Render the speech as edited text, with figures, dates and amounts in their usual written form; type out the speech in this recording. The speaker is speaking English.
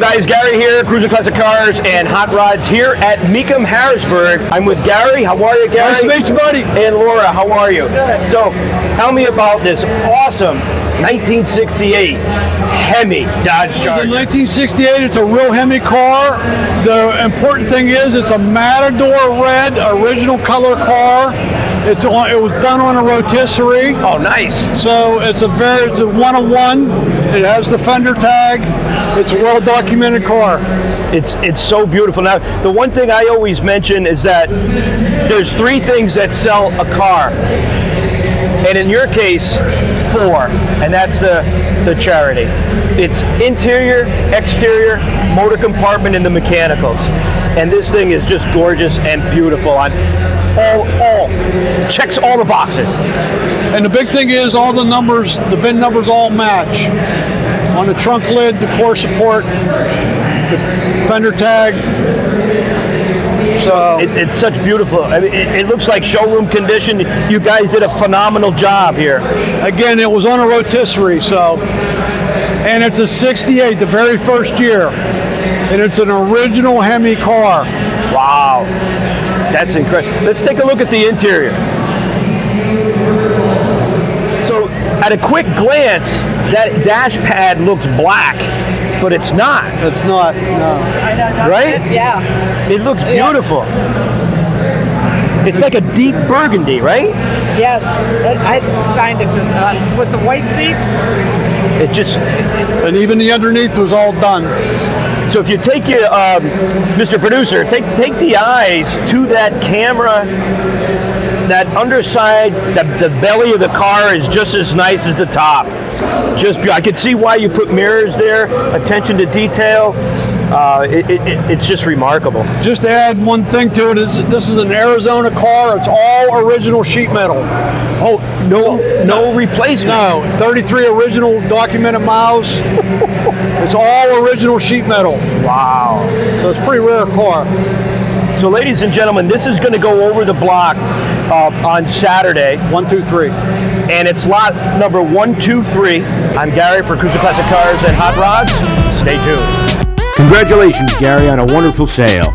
Hello guys, Gary here, Cruising Classic Cars and Hot Rods here at Mecum, Harrisburg. I'm with Gary. How are you, Gary? Nice to meet you, buddy. And Laura, how are you? Good. So, tell me about this awesome 1968 Hemi Dodge It's a Charger. 1968. It's a real Hemi car. The important thing is it's a Matador red original color car. It was done on a rotisserie. Oh, nice. So it's a one-of-one. It has the fender tag. It's a well-documented car. It's so beautiful. Now, the one thing I always mention is that there's three things that sell a car. And in your case, four, and that's the charity. It's interior, exterior, motor compartment, and the mechanicals. And this thing is just gorgeous and beautiful. On all checks all the boxes. And the big thing is all the numbers, the VIN numbers all match. On the trunk lid, the core support, the fender tag. So It's such beautiful. I mean, it looks like showroom condition. You guys did a phenomenal job here. again, it was on a rotisserie, and it's a 68, the very first year. And it's an original Hemi car. Wow, that's incredible. Let's take a look at the interior. So, at a quick glance, that dash pad looks black, but it's not. It's not, no. I know, that's Right? it, yeah. It looks beautiful. It's like a deep burgundy, right? Yes. I find it just, with the white seats, It just, And even the underneath was all done. so if you take your, Mr. Producer, take the eyes to that camera. That underside, the belly of the car is just as nice as the top. I could see why you put mirrors there, attention to detail. It's just remarkable. Just to add one thing to it, this is an Arizona car. It's all original sheet metal. Oh, no replacement. No, 33 original documented miles. It's all original sheet metal. Wow. So it's a pretty rare car. So, ladies and gentlemen, this is going to go over the block on Saturday, 1, 2, 3. and it's lot number 123. I'm Gary for Cruising Classic Cars and Hot Rods. Stay tuned. Congratulations, Gary, on a wonderful sale.